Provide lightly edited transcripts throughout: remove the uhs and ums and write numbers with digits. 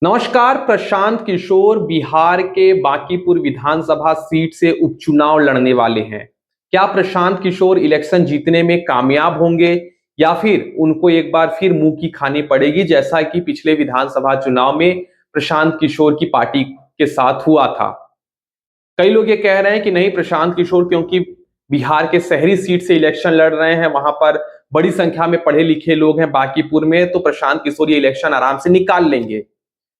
नमस्कार। प्रशांत किशोर बिहार के बांकीपुर विधानसभा सीट से उपचुनाव लड़ने वाले हैं। क्या प्रशांत किशोर इलेक्शन जीतने में कामयाब होंगे या फिर उनको एक बार फिर मुंह की खानी पड़ेगी, जैसा कि पिछले विधानसभा चुनाव में प्रशांत किशोर की पार्टी के साथ हुआ था। कई लोग ये कह रहे हैं कि नहीं, प्रशांत किशोर क्योंकि बिहार के शहरी सीट से इलेक्शन लड़ रहे हैं, वहां पर बड़ी संख्या में पढ़े लिखे लोग हैं बांकीपुर में, तो प्रशांत किशोर ये इलेक्शन आराम से निकाल लेंगे।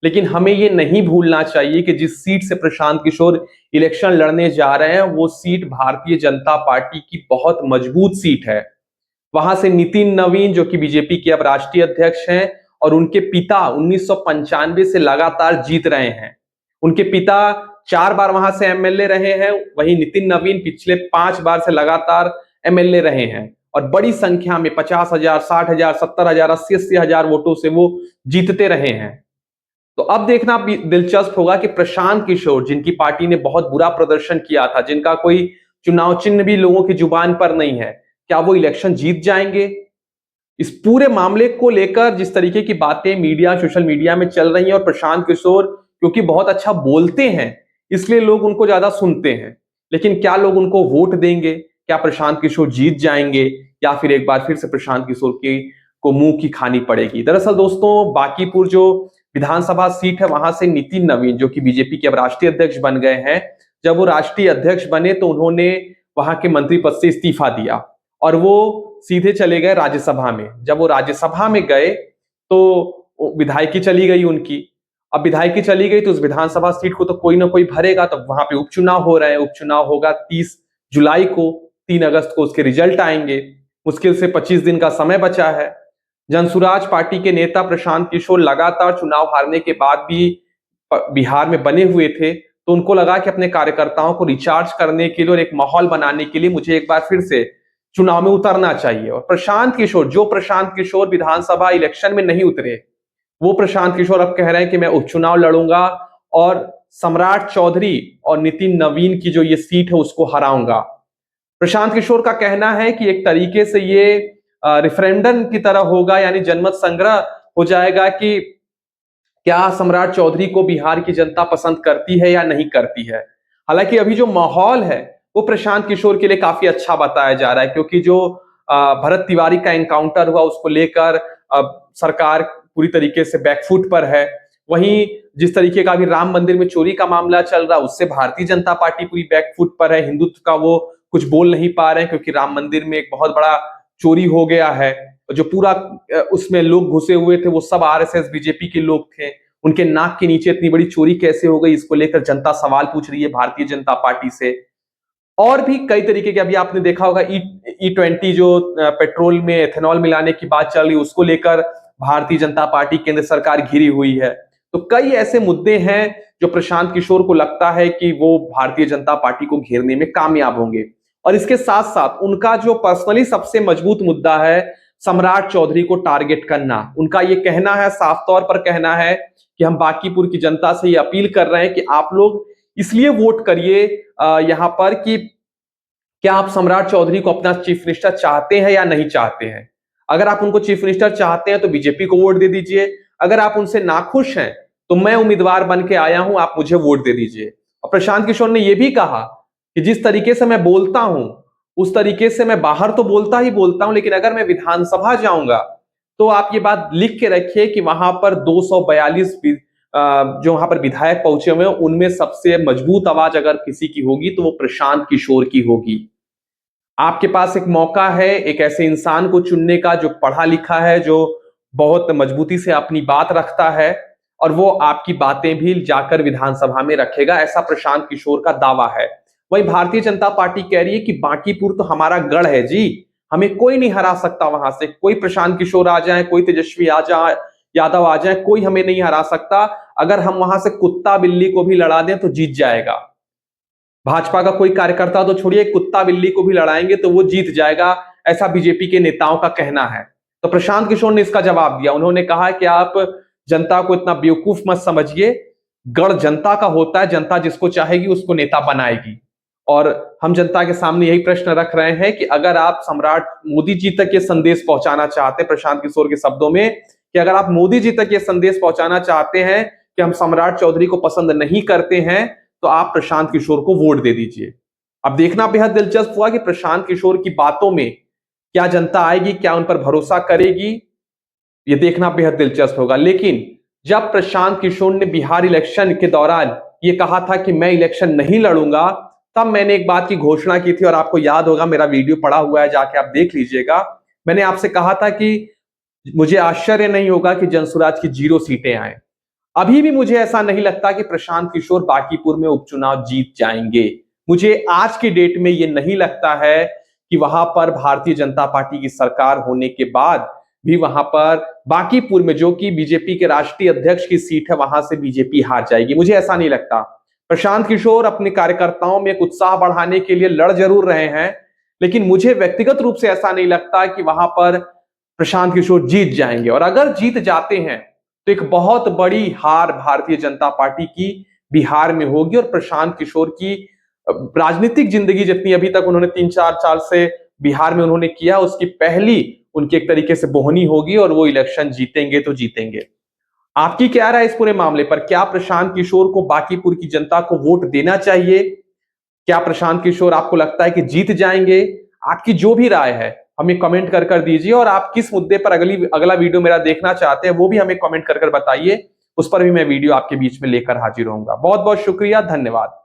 लेकिन हमें ये नहीं भूलना चाहिए कि जिस सीट से प्रशांत किशोर इलेक्शन लड़ने जा रहे हैं, वो सीट भारतीय जनता पार्टी की बहुत मजबूत सीट है। वहां से नितिन नवीन, जो कि बीजेपी के अब राष्ट्रीय अध्यक्ष हैं, और उनके पिता 1995 से लगातार जीत रहे हैं। उनके पिता 4 बार वहां से एमएलए रहे हैं, वहीं नितिन नवीन पिछले 5 बार से लगातार एमएलए रहे हैं और बड़ी संख्या में 50,000, 60,000, 70,000, 80,000 वोटों से वो जीतते रहे हैं। तो अब देखना भी दिलचस्प होगा कि प्रशांत किशोर, जिनकी पार्टी ने बहुत बुरा प्रदर्शन किया था, जिनका कोई चुनाव चिन्ह भी लोगों की जुबान पर नहीं है, क्या वो इलेक्शन जीत जाएंगे? इस पूरे मामले को लेकर जिस तरीके की बातें मीडिया, सोशल मीडिया में चल रही हैं, और प्रशांत किशोर क्योंकि बहुत अच्छा बोलते हैं, इसलिए लोग उनको ज्यादा सुनते हैं। लेकिन क्या लोग उनको वोट देंगे? क्या प्रशांत किशोर जीत जाएंगे या फिर एक बार फिर से प्रशांत किशोर की को मुंह की खानी पड़ेगी? दरअसल दोस्तों, बांकीपुर जो विधानसभा सीट है, वहां से नितिन नवीन, जो कि बीजेपी के अब राष्ट्रीय अध्यक्ष बन गए हैं, जब वो राष्ट्रीय अध्यक्ष बने तो उन्होंने वहां के मंत्री पद से इस्तीफा दिया और वो सीधे चले गए राज्यसभा में। जब वो राज्यसभा में गए तो विधायकी चली गई उनकी। अब विधायकी चली गई तो उस विधानसभा सीट को तो कोई ना कोई भरेगा, तो वहां पे उपचुनाव हो रहे हैं। उपचुनाव होगा 30 जुलाई को, 3 अगस्त को उसके रिजल्ट आएंगे। मुश्किल से 25 दिन का समय बचा है। जनसुराज पार्टी के नेता प्रशांत किशोर लगातार चुनाव हारने के बाद भी बिहार में बने हुए थे, तो उनको लगा कि अपने कार्यकर्ताओं को रिचार्ज करने के लिए और एक माहौल बनाने के लिए मुझे एक बार फिर से चुनाव में उतरना चाहिए। और प्रशांत किशोर विधानसभा इलेक्शन में नहीं उतरे, वो प्रशांत किशोर अब कह रहे हैं कि मैं उपचुनाव लड़ूंगा और सम्राट चौधरी और नितिन नवीन की जो ये सीट है उसको हराऊंगा। प्रशांत किशोर का कहना है कि एक तरीके से ये रेफरेंडम की तरह होगा, यानी जनमत संग्रह हो जाएगा कि क्या सम्राट चौधरी को बिहार की जनता पसंद करती है या नहीं करती है। हालांकि अभी जो माहौल है वो प्रशांत किशोर के लिए काफी अच्छा बताया जा रहा है, क्योंकि जो भरत तिवारी का एनकाउंटर हुआ उसको लेकर सरकार पूरी तरीके से बैकफुट पर है। वहीं जिस तरीके का अभी राम मंदिर में चोरी का मामला चल रहा है, उससे भारतीय जनता पार्टी पूरी बैकफुट पर है। हिंदुत्व का वो कुछ बोल नहीं पा रहे हैं, क्योंकि राम मंदिर में एक बहुत बड़ा चोरी हो गया है। जो पूरा उसमें लोग घुसे हुए थे वो सब आरएसएस बीजेपी के लोग थे। उनके नाक के नीचे इतनी बड़ी चोरी कैसे हो गई, इसको लेकर जनता सवाल पूछ रही है भारतीय जनता पार्टी से। और भी कई तरीके के, अभी आपने देखा होगा E20 जो पेट्रोल में एथेनॉल मिलाने की बात चल रही है, उसको लेकर भारतीय जनता पार्टी, केंद्र सरकार घिरी हुई है। तो कई ऐसे मुद्दे हैं जो प्रशांत किशोर को लगता है कि वो भारतीय जनता पार्टी को घेरने में कामयाब होंगे। और इसके साथ साथ उनका जो पर्सनली सबसे मजबूत मुद्दा है, सम्राट चौधरी को टारगेट करना। उनका ये कहना है, साफ तौर पर कहना है कि हम बांकीपुर की जनता से ये अपील कर रहे हैं कि आप लोग इसलिए वोट करिए यहां पर कि क्या आप सम्राट चौधरी को अपना चीफ मिनिस्टर चाहते हैं या नहीं चाहते हैं। अगर आप उनको चीफ मिनिस्टर चाहते हैं तो बीजेपी को वोट दे दीजिए। अगर आप उनसे नाखुश हैं तो मैं उम्मीदवार बन के आया हूं, आप मुझे वोट दे दीजिए। और प्रशांत किशोर ने यह भी कहा कि जिस तरीके से मैं बोलता हूं उस तरीके से मैं बाहर तो बोलता ही बोलता हूं, लेकिन अगर मैं विधानसभा जाऊंगा तो आप ये बात लिख के रखिए कि वहां पर 242 जो वहां पर विधायक पहुंचे हुए हैं, उनमें सबसे मजबूत आवाज अगर किसी की होगी तो वो प्रशांत किशोर की होगी। आपके पास एक मौका है एक ऐसे इंसान को चुनने का जो पढ़ा लिखा है, जो बहुत मजबूती से अपनी बात रखता है और वो आपकी बातें भी जाकर विधानसभा में रखेगा, ऐसा प्रशांत किशोर का दावा है। वहीं भारतीय जनता पार्टी कह रही है कि बांकीपुर तो हमारा गढ़ है जी, हमें कोई नहीं हरा सकता। वहां से कोई प्रशांत किशोर आ जाए, कोई तेजस्वी आ जाए, यादव आ जाए, कोई हमें नहीं हरा सकता। अगर हम वहां से कुत्ता बिल्ली को भी लड़ा दें तो जीत जाएगा। भाजपा का कोई कार्यकर्ता तो छोड़िए, कुत्ता बिल्ली को भी लड़ाएंगे तो वो जीत जाएगा, ऐसा बीजेपी के नेताओं का कहना है। तो प्रशांत किशोर ने इसका जवाब दिया। उन्होंने कहा कि आप जनता को इतना बेवकूफ मत समझिए, गढ़ जनता का होता है, जनता जिसको चाहेगी उसको नेता बनाएगी। और हम जनता के सामने यही प्रश्न रख रहे हैं कि अगर आप सम्राट मोदी जी तक ये संदेश पहुंचाना चाहते हैं, प्रशांत किशोर के शब्दों में, कि अगर आप मोदी जी तक ये संदेश पहुंचाना चाहते हैं कि हम सम्राट चौधरी को पसंद नहीं करते हैं, तो आप प्रशांत किशोर को वोट दे दीजिए। अब देखना बेहद दिलचस्प हुआ कि प्रशांत किशोर की बातों में क्या जनता आएगी, क्या उन पर भरोसा करेगी, ये देखना बेहद दिलचस्प होगा। लेकिन जब प्रशांत किशोर ने बिहार इलेक्शन के दौरान ये कहा था कि मैं इलेक्शन नहीं लड़ूंगा, तब मैंने एक बात की घोषणा की थी और आपको याद होगा, मेरा वीडियो पड़ा हुआ है, जाके आप देख लीजिएगा। मैंने आपसे कहा था कि मुझे आश्चर्य नहीं होगा कि जनसुराज की 0 सीटें आए। अभी भी मुझे ऐसा नहीं लगता कि प्रशांत किशोर बांकीपुर में उपचुनाव जीत जाएंगे। मुझे आज की डेट में यह नहीं लगता है कि वहां पर भारतीय जनता पार्टी की सरकार होने के बाद भी वहां पर बांकीपुर में, जो कि बीजेपी के राष्ट्रीय अध्यक्ष की सीट है, वहां से बीजेपी हार जाएगी। मुझे ऐसा नहीं लगता। प्रशांत किशोर अपने कार्यकर्ताओं में एक उत्साह बढ़ाने के लिए लड़ जरूर रहे हैं, लेकिन मुझे व्यक्तिगत रूप से ऐसा नहीं लगता कि वहां पर प्रशांत किशोर जीत जाएंगे। और अगर जीत जाते हैं तो एक बहुत बड़ी हार भारतीय जनता पार्टी की बिहार में होगी और प्रशांत किशोर की राजनीतिक जिंदगी जितनी अभी तक उन्होंने 3-4 साल से बिहार में उन्होंने किया, उसकी पहली उनकी एक तरीके से बोहनी होगी और वो इलेक्शन जीतेंगे तो जीतेंगे। आपकी क्या राय इस पूरे मामले पर? क्या प्रशांत किशोर को बांकीपुर की जनता को वोट देना चाहिए? क्या प्रशांत किशोर आपको लगता है कि जीत जाएंगे? आपकी जो भी राय है हमें कमेंट कर दीजिए, और आप किस मुद्दे पर अगला वीडियो मेरा देखना चाहते हैं वो भी हमें कमेंट कर बताइए। उस पर भी मैं वीडियो आपके बीच में लेकर हाजिर होऊंगा। बहुत बहुत शुक्रिया, धन्यवाद।